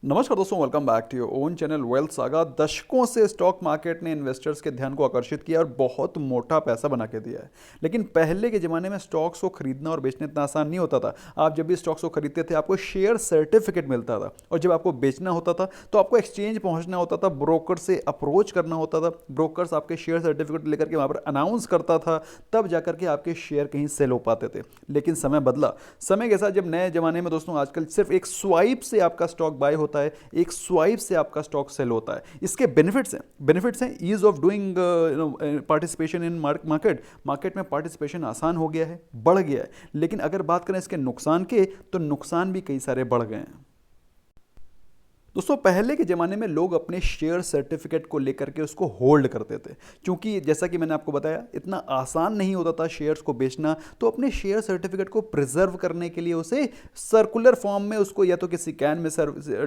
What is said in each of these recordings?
नमस्कार दोस्तों, welcome back to your own channel wealth saga. दशकों से स्टॉक मार्केट ने इन्वेस्टर्स के ध्यान को आकर्षित किया और बहुत मोटा पैसा बना के दिया है। लेकिन पहले के ज़माने में स्टॉक्स को खरीदना और बेचना इतना आसान नहीं होता था। आप जब भी स्टॉक्स को खरीदते थे आपको शेयर सर्टिफिकेट मिलता था, और जब आपको बेचना होता था तो आपको एक्सचेंज पहुंचना होता था, ब्रोकर से अप्रोच करना होता था। ब्रोकर्स आपके शेयर सर्टिफिकेट लेकर के वहाँ पर अनाउंस करता था, तब जाकर के आपके शेयर कहीं सेल हो पाते थे। लेकिन समय बदला। समय के साथ जब नए ज़माने में दोस्तों आजकल सिर्फ एक स्वाइप से आपका स्टॉक बाय होता है, एक स्वाइप से आपका स्टॉक सेल होता है। इसके बेनिफिट्स हैं ease of doing participation in market. Market में पार्टिसिपेशन आसान हो गया है, बढ़ गया है। लेकिन अगर बात करें इसके नुकसान के, तो नुकसान भी कई सारे बढ़ गए हैं। दोस्तों पहले के ज़माने में लोग अपने शेयर सर्टिफिकेट को लेकर के उसको होल्ड करते थे, क्योंकि जैसा कि मैंने आपको बताया इतना आसान नहीं होता था शेयर्स को बेचना। तो अपने शेयर सर्टिफिकेट को प्रिजर्व करने के लिए उसे सर्कुलर फॉर्म में उसको या तो किसी कैन में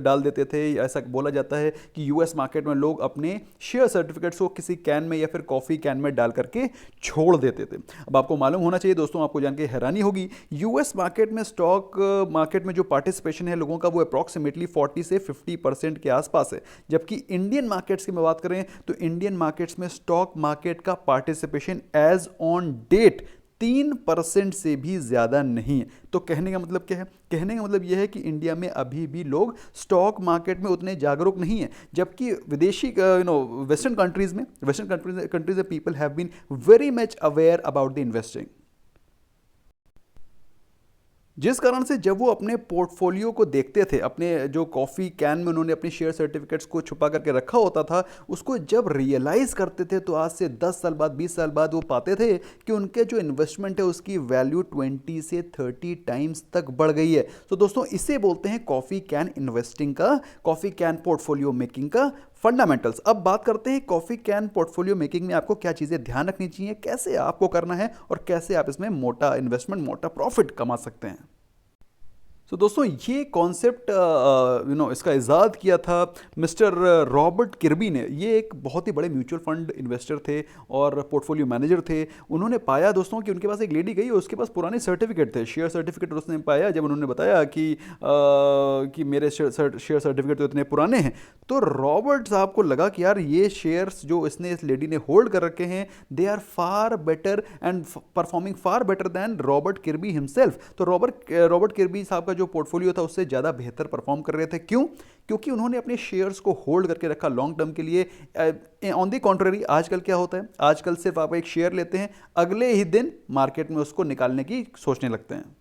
डाल देते थे। ऐसा बोला जाता है कि यूएस मार्केट में लोग अपने शेयर सर्टिफिकेट्स को किसी कैन में या फिर कॉफ़ी कैन में डाल करके छोड़ देते थे। अब आपको मालूम होना चाहिए दोस्तों, आपको जान के हैरानी होगी, यूएस मार्केट में स्टॉक मार्केट में जो पार्टिसिपेशन है लोगों का, वो अप्रॉक्सीमेटली 40 से 50% के आसपास है। जबकि इंडियन मार्केट्स की मैं बात करें तो इंडियन मार्केट्स में स्टॉक मार्केट का पार्टिसिपेशन एज ऑन डेट 3% से भी ज्यादा नहीं है। तो कहने का मतलब क्या है? कहने का मतलब यह है कि इंडिया में अभी भी लोग स्टॉक मार्केट में उतने जागरूक नहीं है। जबकि विदेशी western countries people have been very much aware about the investing, जिस कारण से जब वो अपने पोर्टफोलियो को देखते थे, अपने जो कॉफ़ी कैन में उन्होंने अपने शेयर सर्टिफिकेट्स को छुपा करके रखा होता था, उसको जब रियलाइज़ करते थे तो आज से 10 साल बाद, 20 साल बाद वो पाते थे कि उनके जो इन्वेस्टमेंट है उसकी वैल्यू 20 से 30 टाइम्स तक बढ़ गई है। तो दोस्तों इसे बोलते हैं कॉफ़ी कैन इन्वेस्टिंग का, कॉफ़ी कैन पोर्टफोलियो मेकिंग का फंडामेंटल्स। अब बात करते हैं कॉफ़ी कैन पोर्टफोलियो मेकिंग में आपको क्या चीज़ें ध्यान रखनी चाहिए, कैसे आपको करना है और कैसे आप इसमें मोटा इन्वेस्टमेंट, मोटा प्रॉफिट कमा सकते हैं। तो दोस्तों ये कॉन्सेप्ट इसका इजाद किया था मिस्टर रॉबर्ट किर्बी ने। ये एक बहुत ही बड़े म्यूचुअल फंड इन्वेस्टर थे और पोर्टफोलियो मैनेजर थे। उन्होंने पाया दोस्तों कि उनके पास एक लेडी गई, उसके पास पुराने सर्टिफिकेट थे, शेयर सर्टिफिकेट। उसने पाया जब उन्होंने बताया कि मेरे शेयर सर्टिफिकेट तो इतने पुराने हैं, तो रॉबर्ट साहब को लगा कि यार ये शेयर्स जो इस लेडी ने होल्ड कर रखे हैं, they are far better and performing far better than Robert Kirby himself. तो रॉबर्ट किर्बी साहब का जो पोर्टफोलियो था उससे ज़्यादा बेहतर परफॉर्म कर रहे थे। क्यों? क्योंकि उन्होंने अपने शेयर्स को होल्ड करके रखा लॉन्ग टर्म के लिए। ऑन दी कॉन्ट्ररी आजकल क्या होता है, आजकल सिर्फ आप एक शेयर लेते हैं, अगले ही दिन मार्केट में उसको निकालने की सोचने लगते हैं।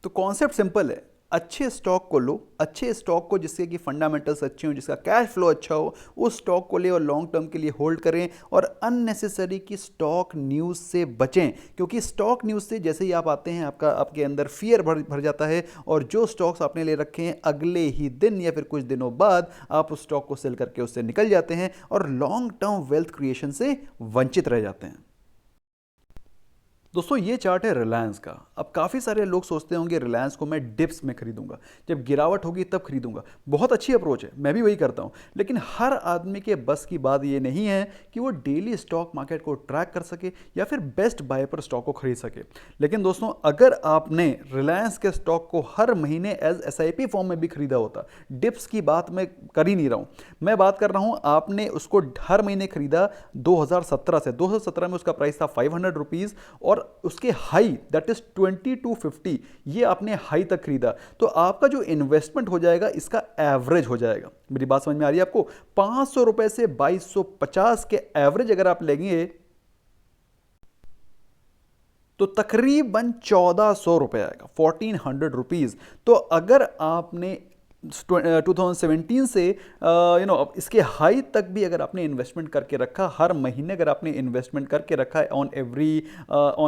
तो कॉन्सेप्ट सिंपल है, अच्छे स्टॉक को लो, अच्छे स्टॉक को जिसके कि फंडामेंटल्स अच्छे हों, जिसका कैश फ्लो अच्छा हो, उस स्टॉक को ले और लॉन्ग टर्म के लिए होल्ड करें। और अननेसेसरी की स्टॉक न्यूज़ से बचें, क्योंकि स्टॉक न्यूज़ से जैसे ही आप आते हैं आपके अंदर फियर भर जाता है, और जो स्टॉक्स आपने ले रखे हैं अगले ही दिन या फिर कुछ दिनों बाद आप उस स्टॉक को सेल करके उससे निकल जाते हैं और लॉन्ग टर्म वेल्थ क्रिएशन से वंचित रह जाते हैं। दोस्तों ये चार्ट है रिलायंस का। अब काफ़ी सारे लोग सोचते होंगे रिलायंस को मैं डिप्स में खरीदूंगा, जब गिरावट होगी तब खरीदूंगा। बहुत अच्छी अप्रोच है, मैं भी वही करता हूं। लेकिन हर आदमी के बस की बात ये नहीं है कि वो डेली स्टॉक मार्केट को ट्रैक कर सके या फिर बेस्ट बाय पर स्टॉक को खरीद सके। लेकिन दोस्तों अगर आपने रिलायंस के स्टॉक को हर महीने एज SIP फॉर्म में भी खरीदा होता, डिप्स की बात मैं कर ही नहीं रहा हूँ, मैं बात कर रहा हूँ आपने उसको हर महीने खरीदा 2017 से। 2017 में उसका प्राइस था 500 रुपीज़ और उसके हाई दैट इज 2250, ये आपने हाई तक खरीदा, तो आपका जो इन्वेस्टमेंट हो जाएगा इसका एवरेज हो जाएगा। मेरी बात समझ में आ रही है आपको? 500 रुपए से 2250 के एवरेज अगर आप लेंगे तो तकरीबन 1400 रुपए आएगा, 1400 रुपीज। तो अगर आपने 2017 से इसके हाई तक भी अगर आपने इन्वेस्टमेंट करके रखा, हर महीने अगर आपने इन्वेस्टमेंट करके रखा है on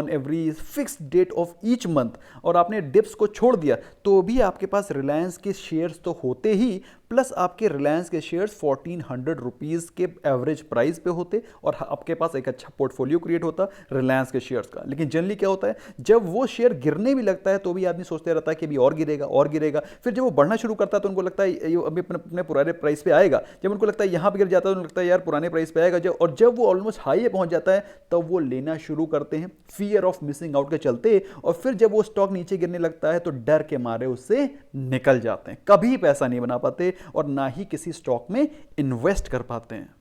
every fix date of each month, और आपने डिप्स को छोड़ दिया, तो भी आपके पास रिलायंस के शेयर्स तो होते ही प्लस आपके रिलायंस के शेयर्स 1400 रुपीज़ के एवरेज प्राइस पे होते और आपके पास एक अच्छा पोर्टफोलियो क्रिएट होता रिलायंस के शेयर्स का। लेकिन जनरली क्या होता है, जब वो शेयर गिरने भी लगता है तो भी आदमी सोचते रहता है कि अभी और गिरेगा और गिरेगा, फिर जब वो बढ़ना शुरू करता है तो उनको लगता है ये अभी अपने पुराने प्राइस पे आएगा। जब उनको लगता है यहाँ पे गिर जाता है तो उनको लगता है यार पुराने प्राइस पे आएगा, और जब वो ऑलमोस्ट हाई पे पहुंच जाता है तब वो लेना शुरू करते हैं फियर ऑफ मिसिंग आउट के चलते, और फिर जब वो स्टॉक नीचे गिरने लगता है तो डर के मारे उससे निकल जाते हैं, कभी पैसा नहीं बना पाते और ना ही किसी स्टॉक में इन्वेस्ट कर पाते हैं।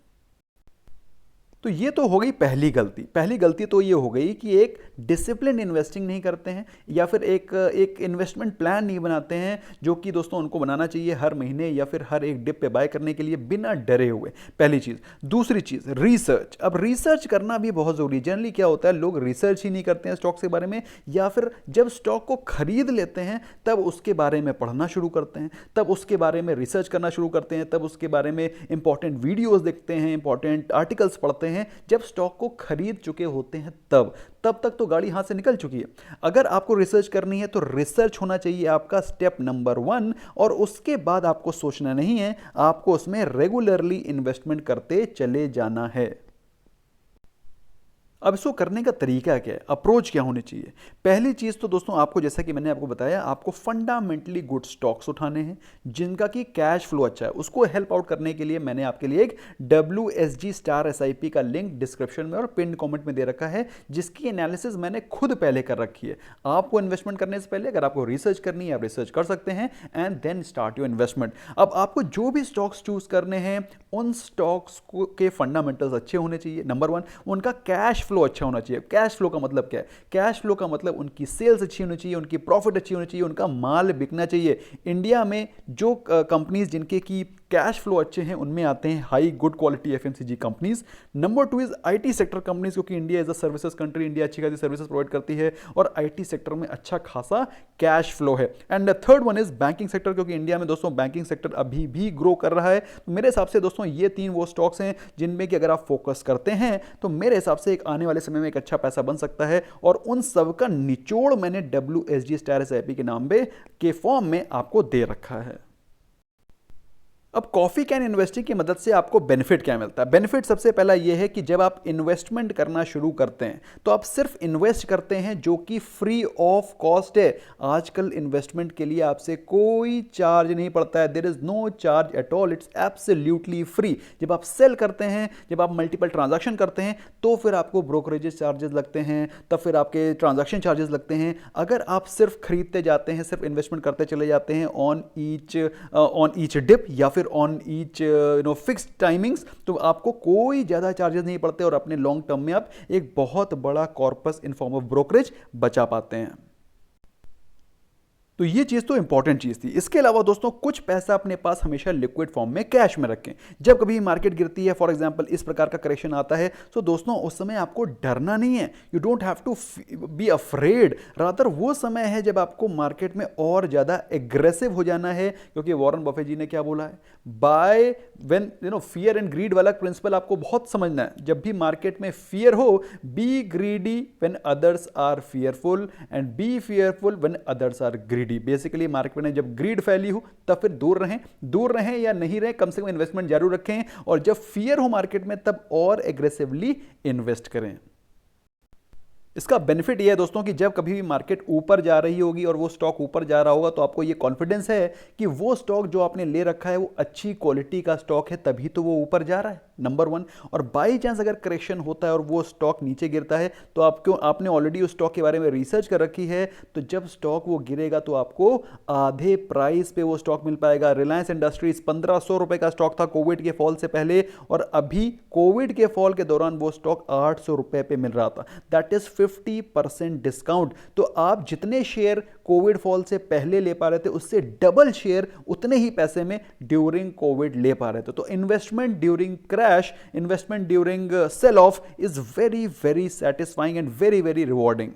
तो ये तो हो गई पहली गलती। पहली गलती तो ये हो गई कि एक डिसिप्लिन इन्वेस्टिंग नहीं करते हैं, या फिर एक इन्वेस्टमेंट प्लान नहीं बनाते हैं, जो कि दोस्तों उनको बनाना चाहिए हर महीने या फिर हर एक डिप पे बाय करने के लिए बिना डरे हुए। पहली चीज़। दूसरी चीज़, रिसर्च। अब रिसर्च करना भी बहुत ज़रूरी है। जनरली क्या होता है, लोग रिसर्च ही नहीं करते हैं स्टॉक्स के बारे में, या फिर जब स्टॉक को खरीद लेते हैं तब उसके बारे में पढ़ना शुरू करते हैं, तब उसके बारे में रिसर्च करना शुरू करते हैं, तब उसके बारे में इंपॉर्टेंट वीडियोज़ देखते हैं, इंपॉर्टेंट आर्टिकल्स पढ़ते हैं। जब स्टॉक को खरीद चुके होते हैं तब तक तो गाड़ी हाथ से निकल चुकी है। अगर आपको रिसर्च करनी है तो रिसर्च होना चाहिए आपका स्टेप नंबर 1, और उसके बाद आपको सोचना नहीं है, आपको उसमें रेगुलरली इन्वेस्टमेंट करते चले जाना है। अब इसको करने का तरीका क्या है, अप्रोच क्या होनी चाहिए। पहली चीज़ तो दोस्तों आपको, जैसा कि मैंने आपको बताया, आपको फंडामेंटली गुड स्टॉक्स उठाने हैं जिनका कि कैश फ्लो अच्छा है। उसको हेल्प आउट करने के लिए मैंने आपके लिए एक WSG स्टार SIP का लिंक डिस्क्रिप्शन में और पिन कमेंट में दे रखा है, जिसकी एनालिसिस मैंने खुद पहले कर रखी है। आपको इन्वेस्टमेंट करने से पहले अगर आपको रिसर्च करनी है, आप रिसर्च कर सकते हैं and then start your investment. अब आपको जो भी स्टॉक्स चूज करने हैं, उन स्टॉक्स के फंडामेंटल्स अच्छे होने चाहिए। नंबर 1, उनका कैश फ्लो अच्छा होना चाहिए। कैश फ्लो का मतलब क्या है? कैश फ्लो का मतलब उनकी सेल्स अच्छी होनी चाहिए, उनकी प्रॉफिट अच्छी होनी चाहिए, उनका माल बिकना चाहिए। इंडिया में जो कंपनीज जिनके की कैश फ्लो अच्छे हैं उनमें आते हैं high good quality FMCG companies. Number 2 is IT sector companies, क्योंकि India is a services country, India अच्छी खासी सर्विसेज प्रोवाइड करती है और IT सेक्टर में अच्छा खासा कैश फ्लो है। And third one is banking sector, क्योंकि इंडिया में दोस्तों बैंकिंग सेक्टर अभी भी ग्रो कर रहा है। तो मेरे हिसाब से दोस्तों ये 3 वो स्टॉक्स हैं जिनमें कि अगर आप फोकस करते हैं तो मेरे हिसाब से एक आने वाले समय में एक अच्छा पैसा बन सकता है, और उन सब का निचोड़ मैंने WSG स्टार SIP के नाम पे के फॉर्म में आपको दे रखा है। अब कॉफी कैन इन्वेस्टिंग की मदद से आपको बेनिफिट क्या मिलता है? बेनिफिट सबसे पहला यह है कि जब आप इन्वेस्टमेंट करना शुरू करते हैं तो आप सिर्फ इन्वेस्ट करते हैं जो कि फ्री ऑफ कॉस्ट है। आजकल इन्वेस्टमेंट के लिए आपसे कोई चार्ज नहीं पड़ता है, there is no charge at all, it's absolutely free. जब आप सेल करते हैं, जब आप मल्टीपल ट्रांजैक्शन करते हैं तो फिर आपको ब्रोकरेज चार्जेस लगते हैं, तब फिर आपके ट्रांजैक्शन चार्जेस लगते हैं। अगर आप सिर्फ खरीदते जाते हैं, सिर्फ इन्वेस्टमेंट करते चले जाते हैं ऑन ईच डिप या फिर ऑन ईच फिक्स्ड टाइमिंग्स, तो आपको कोई ज़्यादा चार्जेस नहीं पड़ते और अपने लॉन्ग टर्म में आप एक बहुत बड़ा corpus in form of brokerage बचा पाते हैं। तो ये चीज़ तो इंपॉर्टेंट चीज़ थी। इसके अलावा दोस्तों कुछ पैसा अपने पास हमेशा लिक्विड फॉर्म में कैश में रखें। जब कभी मार्केट गिरती है, फॉर एग्जांपल इस प्रकार का करेक्शन आता है, तो दोस्तों उस समय आपको डरना नहीं है, you don't have to be afraid. Rather वो समय है जब आपको मार्केट में और ज़्यादा एग्रेसिव हो जाना है, क्योंकि वॉरेन बफे जी ने क्या बोला है, by when fear and greed वाला प्रिंसिपल आपको बहुत समझना है। जब भी मार्केट में फियर हो, be greedy when others are fearful and be fearful when others are greedy. Basically market में जब ग्रीड फैली हो तब फिर दूर रहें या नहीं रहें, कम से कम इन्वेस्टमेंट जरूर रखें, और जब फियर हो मार्केट में तब और एग्रेसिवली इन्वेस्ट करें। इसका बेनिफिट यह है दोस्तों कि जब कभी भी मार्केट ऊपर जा रही होगी और वो स्टॉक ऊपर जा रहा होगा तो आपको ये कॉन्फिडेंस है कि वो स्टॉक जो आपने ले रखा है वो अच्छी क्वालिटी का स्टॉक है, तभी तो वो ऊपर जा रहा है, नंबर 1। और बाई चांस अगर करेक्शन होता है और वो स्टॉक नीचे गिरता है तो आपने ऑलरेडी उस स्टॉक के बारे में रिसर्च कर रखी है, तो जब स्टॉक वो गिरेगा तो आपको आधे प्राइस पे वो स्टॉक मिल पाएगा। रिलायंस इंडस्ट्रीज 1500 रुपए का स्टॉक था कोविड के फॉल से पहले, और अभी कोविड के फॉल के दौरान वो स्टॉक 800 रुपए पे मिल रहा था। That is 50% discount. तो आप जितने शेयर कोविड फॉल से पहले ले पा रहे थे उससे डबल शेयर उतने ही पैसे में ड्यूरिंग कोविड ले पा रहे थे। तो investment during crash, investment during sell off is very very satisfying and very very rewarding.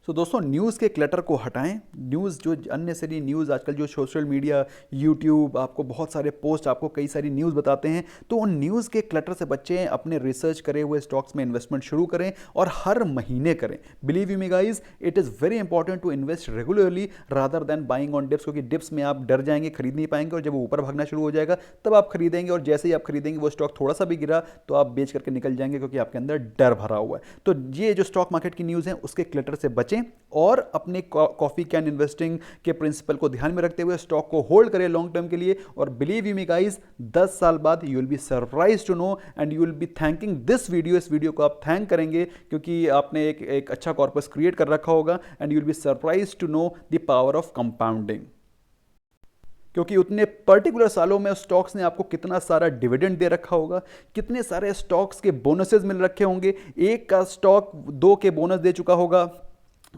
तो दोस्तों न्यूज़ के क्लटर को हटाएं। न्यूज़ जो अननेसेसरी न्यूज़ आजकल जो सोशल मीडिया, यूट्यूब आपको बहुत सारे पोस्ट, आपको कई सारी न्यूज़ बताते हैं, तो उन न्यूज़ के क्लटर से बचें। अपने रिसर्च करे हुए स्टॉक्स में इन्वेस्टमेंट शुरू करें और हर महीने करें। Believe you me guys, it is very important to invest regularly rather than buying on dips, क्योंकि डिप्स में आप डर जाएंगे, खरीद नहीं पाएंगे, और जब वो ऊपर भागना शुरू हो जाएगा तब आप खरीदेंगे, और जैसे ही आप खरीदेंगे वो स्टॉक थोड़ा सा भी गिरा तो आप बेच करके निकल जाएंगे, क्योंकि आपके अंदर डर भरा हुआ है। तो ये जो स्टॉक मार्केट की न्यूज़ है उसके क्लटर से बचें और अपने कॉफी कैन इन्वेस्टिंग के प्रिंसिपल को ध्यान में रखते हुए स्टॉक को होल्ड करें लॉन्ग टर्म के लिए। और बिलीव यू मी गाइस, 10 साल बाद you will be surprise to know and you will be thanking this video. इस वीडियो को आप थैंक करेंगे क्योंकि आपने एक अच्छा कॉर्पस क्रिएट कर रखा होगा, and you will be surprise to know the power of compounding, क्योंकि उतने पर्टिकुलर सालों में स्टॉक्स ने आपको कितना सारा डिविडेंड दे रखा होगा, कितने सारे स्टॉक्स के बोनसेस मिल रखे होंगे। एक का स्टॉक 2 के बोनस दे चुका होगा,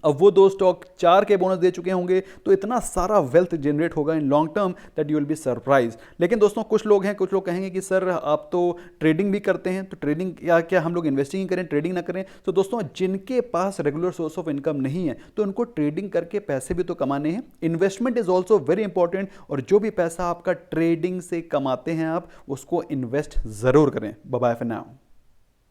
अब वो 2 स्टॉक 4 के बोनस दे चुके होंगे, तो इतना सारा वेल्थ जनरेट होगा in long term that you will be surprise. लेकिन दोस्तों कुछ लोग कहेंगे कि सर आप तो ट्रेडिंग भी करते हैं, तो ट्रेडिंग क्या हम लोग इन्वेस्टिंग करें, ट्रेडिंग ना करें? तो दोस्तों जिनके पास रेगुलर सोर्स ऑफ इनकम नहीं है तो उनको ट्रेडिंग करके पैसे भी तो कमाने हैं। Investment is also very important, और जो भी पैसा आपका ट्रेडिंग से कमाते हैं आप उसको इन्वेस्ट जरूर करें। Bye bye for now.